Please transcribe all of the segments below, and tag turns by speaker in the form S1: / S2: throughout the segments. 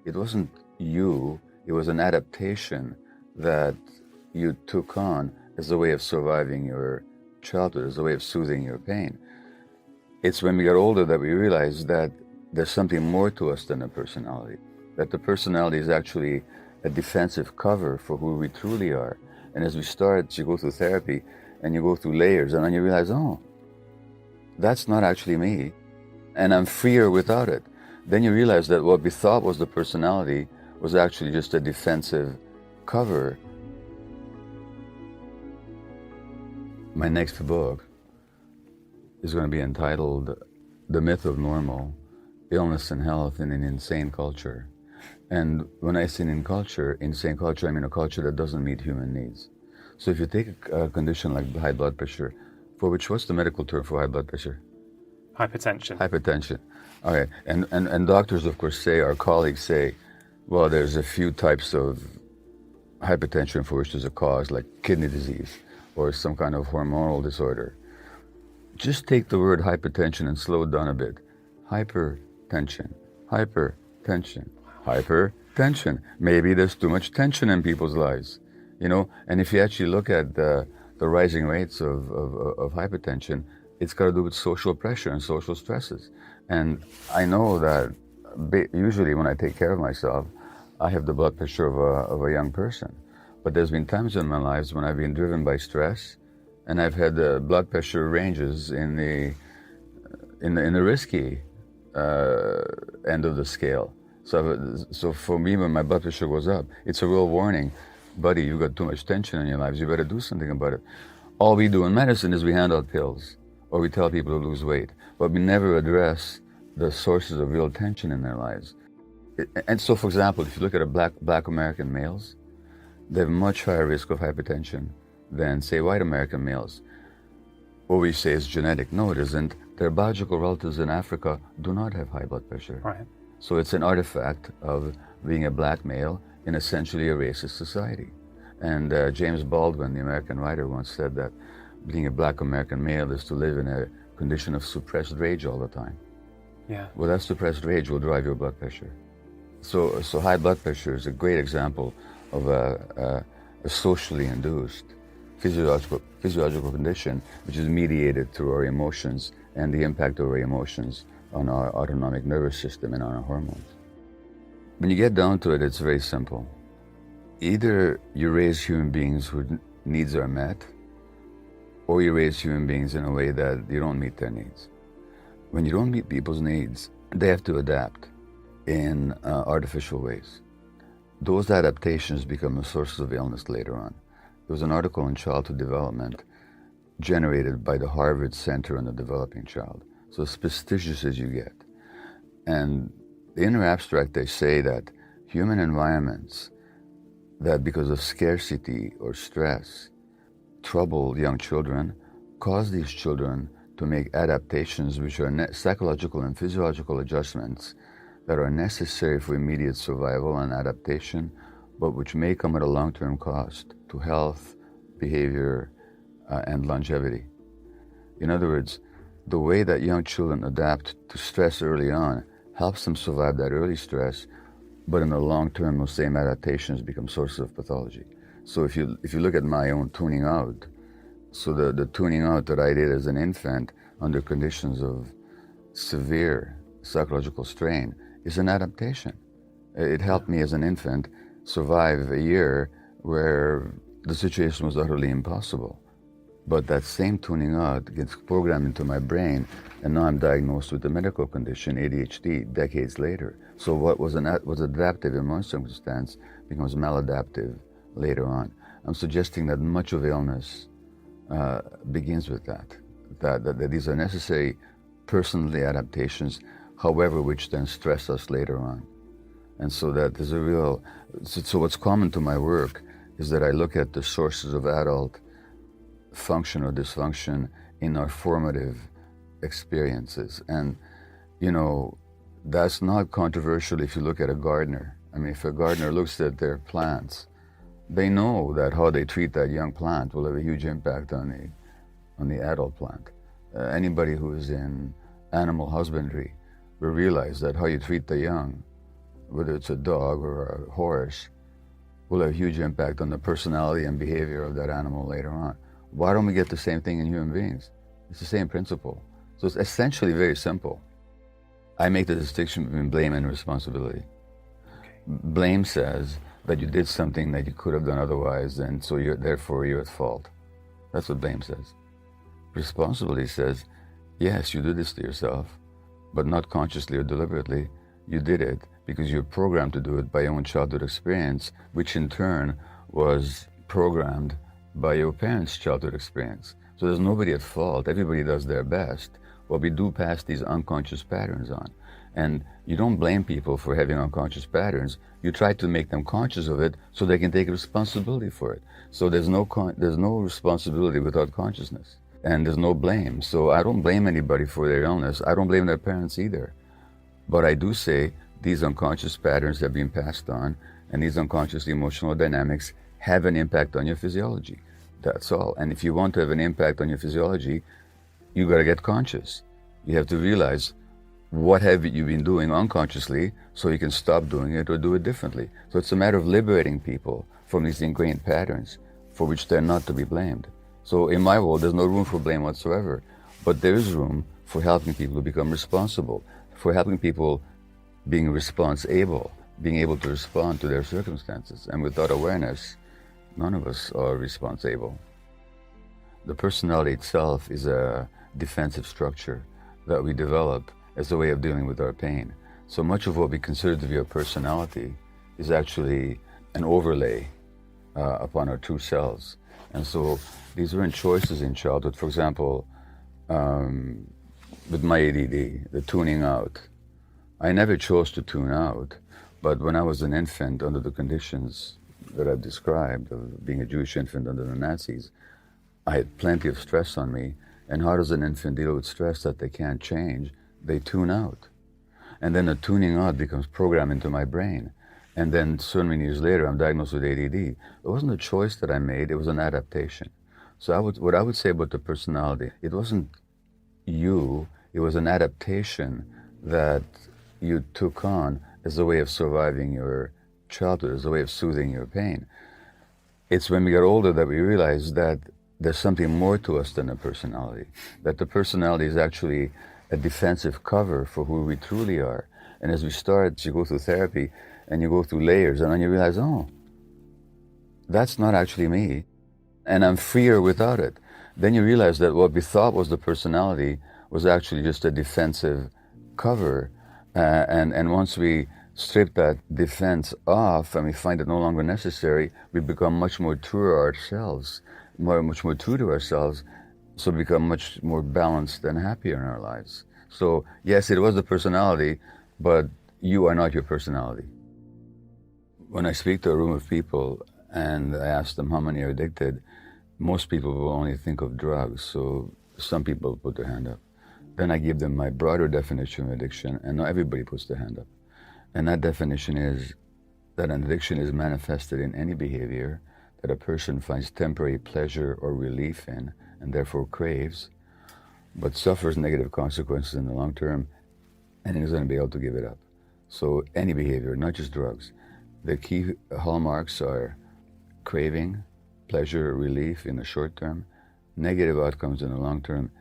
S1: it wasn't you, it was an adaptation that you took on as a way of surviving your childhood, as a way of soothing your pain. It's when we get older that we realize that there's something more to us than a personality, that the personality is actually a defensive cover for who we truly are. And as we start, you go through therapy and you go through layers, and then you realize, oh, that's not actually me, and I'm freer without it. Then you realize that what we thought was the personality was actually just a defensive cover. My next book is going to be entitled The Myth of Normal, Illness and Health in an Insane Culture. And when I say insane culture, I mean a culture that doesn't meet human needs. So if you take a condition like high blood pressure, for which, what's the medical term for high blood pressure?
S2: Hypertension.
S1: Hypertension. All right. And doctors, of course, say, our colleagues say, well, there's a few types of hypertension for which there's a cause, like kidney disease or some kind of hormonal disorder. Just take the word hypertension and slow it down a bit. Hypertension, hypertension, hypertension. Maybe there's too much tension in people's lives, you know? And if you actually look at the rising rates of hypertension, it's got to do with social pressure and social stresses. And I know that usually when I take care of myself, I have the blood pressure of a young person. But there's been times in my life when I've been driven by stress, and I've had blood pressure ranges in the risky end of the scale. So for me, when my blood pressure goes up, it's a real warning. Buddy, you've got too much tension in your lives. You better do something about it. All we do in medicine is we hand out pills, or we tell people to lose weight, but we never address the sources of real tension in their lives. And so, for example, if you look at black American males, they have much higher risk of hypertension than, say, white American males. What we say is genetic. No, it isn't. Their biological relatives in Africa do not have high blood pressure.
S2: Right.
S1: So it's an artifact of being a black male in essentially a racist society. And James Baldwin, the American writer, once said that being a black American male is to live in a condition of suppressed rage all the time.
S2: Yeah.
S1: Well, that suppressed rage will drive your blood pressure. So high blood pressure is a great example of a socially induced physiological condition, which is mediated through our emotions and the impact of our emotions on our autonomic nervous system and on our hormones. When you get down to it, it's very simple. Either you raise human beings whose needs are met, or you raise human beings in a way that you don't meet their needs. When you don't meet people's needs, they have to adapt in artificial ways. Those adaptations become the sources of illness later on. There was an article in Childhood Development generated by the Harvard Center on the Developing Child. So as prestigious as you get. And in their abstract, they say that human environments that, because of scarcity or stress, trouble young children, cause these children to make adaptations which are psychological and physiological adjustments that are necessary for immediate survival and adaptation, but which may come at a long-term cost to health, behavior, and longevity. In other words, the way that young children adapt to stress early on helps them survive that early stress, but in the long term, those same adaptations become sources of pathology. So if you look at my own tuning out, so the tuning out that I did as an infant under conditions of severe psychological strain is an adaptation. It helped me as an infant survive a year where the situation was utterly impossible. But that same tuning out gets programmed into my brain, and now I'm diagnosed with a medical condition, ADHD, decades later. So what was adaptive in one circumstance becomes maladaptive later on. I'm suggesting that much of illness begins with that these are necessary personally adaptations, however, which then stress us later on. And so that there's a real, so what's common to my work is that I look at the sources of adult function or dysfunction in our formative experiences. And, you know, that's not controversial if you look at a gardener. I mean, if a gardener looks at their plants, they know that how they treat that young plant will have a huge impact on the adult plant. Anybody who is in animal husbandry will realize that how you treat the young whether it's a dog or a horse, will have a huge impact on the personality and behavior of that animal later on. Why don't we get the same thing in human beings? It's the same principle. So it's essentially very simple. I make the distinction between blame and responsibility. Blame says that you did something that you could have done otherwise, and so therefore you're at fault. That's what blame says. Responsibility says, yes, you did this to yourself, but not consciously or deliberately. You did it because you're programmed to do it by your own childhood experience, which in turn was programmed by your parents' childhood experience. So there's nobody at fault. Everybody does their best. Well, we do pass these unconscious patterns on. And you don't blame people for having unconscious patterns. You try to make them conscious of it so they can take responsibility for it. So there's no responsibility without consciousness. And there's no blame. So I don't blame anybody for their illness. I don't blame their parents either. But I do say these unconscious patterns have been passed on, and these unconscious emotional dynamics have an impact on your physiology. That's all. And if you want to have an impact on your physiology, you got to get conscious. You have to realize what have you been doing unconsciously so you can stop doing it or do it differently. So it's a matter of liberating people from these ingrained patterns for which they're not to be blamed. So in my world, there's no room for blame whatsoever. But there is room for helping people to become responsible, for helping people being response-able, being able to respond to their circumstances. And without awareness, none of us are response-able. The personality itself is a defensive structure that we develop as a way of dealing with our pain. So much of what we consider to be our personality is actually an overlay upon our true selves. And so these weren't choices in childhood. For example, with my ADD, the tuning out. I never chose to tune out, but when I was an infant under the conditions that I've described of being a Jewish infant under the Nazis, I had plenty of stress on me. And how does an infant deal with stress that they can't change? They tune out. And then the tuning out becomes programmed into my brain. And then so many years later, I'm diagnosed with ADD. It wasn't a choice that I made, it was an adaptation. So what I would say about the personality, it wasn't you, it was an adaptation that you took on as a way of surviving your childhood, as a way of soothing your pain. It's when we get older that we realize that there's something more to us than a personality, that the personality is actually a defensive cover for who we truly are. And as we start, you go through therapy and you go through layers, and then you realize, oh, that's not actually me, and I'm freer without it. Then you realize that what we thought was the personality was actually just a defensive cover. And once we strip that defense off and we find it no longer necessary, we become much more true to ourselves, much more true to ourselves, so we become much more balanced and happier in our lives. So yes, it was the personality, but you are not your personality. When I speak to a room of people and I ask them how many are addicted, most people will only think of drugs, so some people put their hand up. Then I give them my broader definition of addiction, and not everybody puts their hand up. And that definition is that an addiction is manifested in any behavior that a person finds temporary pleasure or relief in, and therefore craves, but suffers negative consequences in the long term, and is going to be able to give it up. So any behavior, not just drugs. The key hallmarks are craving, pleasure, relief in the short term, negative outcomes in the long term,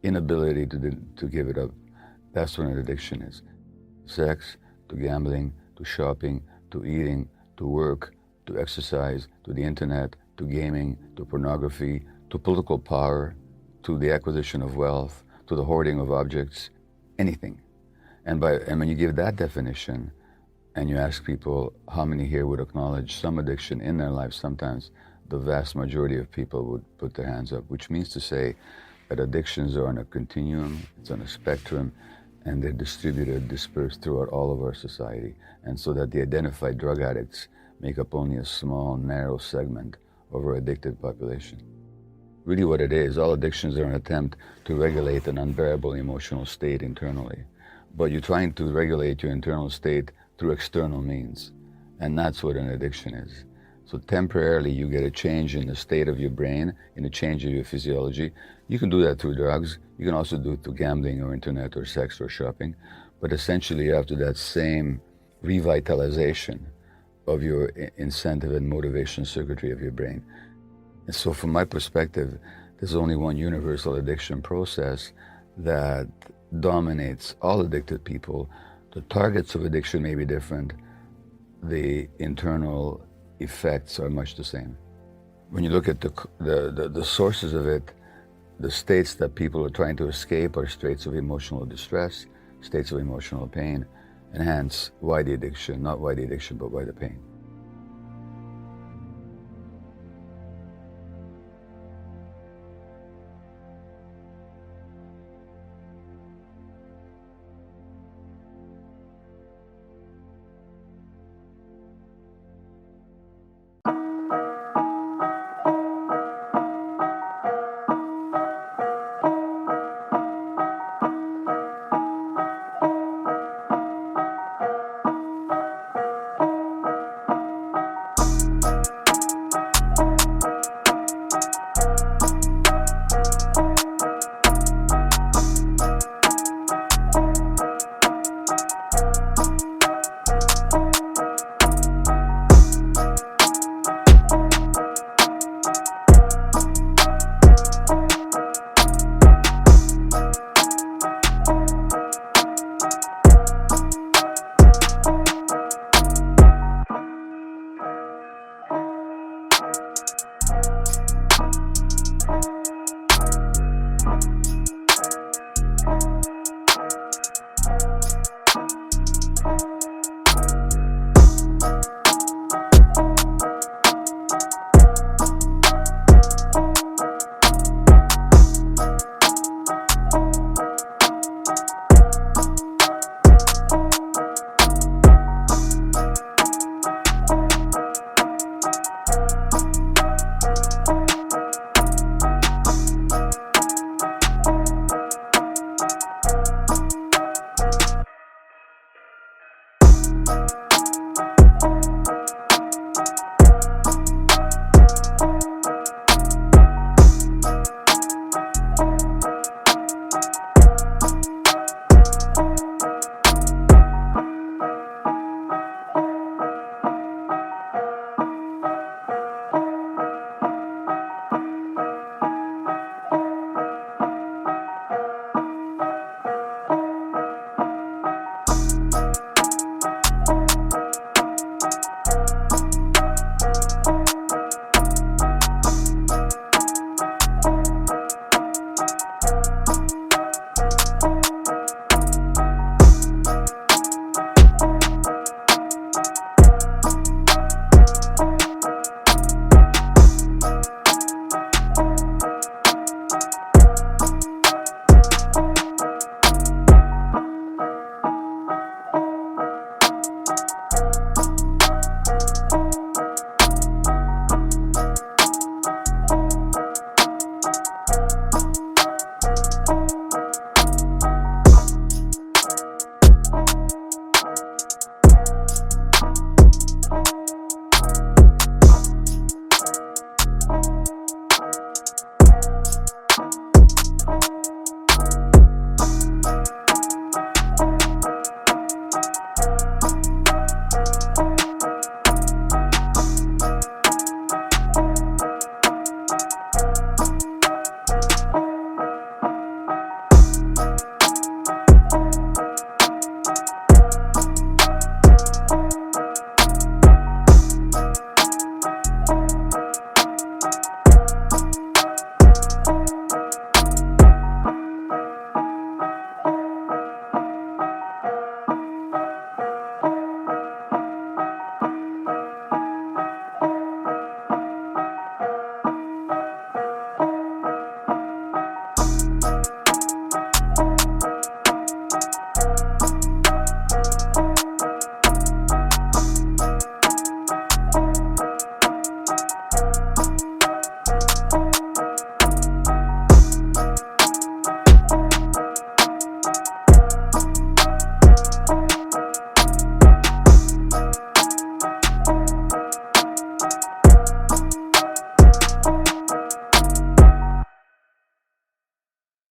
S1: inability to give it up. That's what an addiction is. Sex, to gambling, to shopping, to eating, to work, to exercise, to the internet, to gaming, to pornography, to political power, to the acquisition of wealth, to the hoarding of objects, anything. And when you give that definition, and you ask people how many here would acknowledge some addiction in their life, sometimes the vast majority of people would put their hands up, which means to say that addictions are on a continuum, it's on a spectrum, and they're distributed, dispersed throughout all of our society. And so that the identified drug addicts make up only a small, narrow segment of our addicted population. Really what it is, all addictions are an attempt to regulate an unbearable emotional state internally. But you're trying to regulate your internal state through external means. And that's what an addiction is. So temporarily you get a change in the state of your brain, in a change of your physiology. You can do that through drugs. You can also do it through gambling or internet or sex or shopping. But essentially after that same revitalization of your incentive and motivation circuitry of your brain. And so from my perspective, there's only one universal addiction process that dominates all addicted people. The targets of addiction may be different. The internal effects are much the same. When you look at the sources of it, the states that people are trying to escape are states of emotional distress, states of emotional pain, and hence why the addiction, not why the addiction, but why the pain.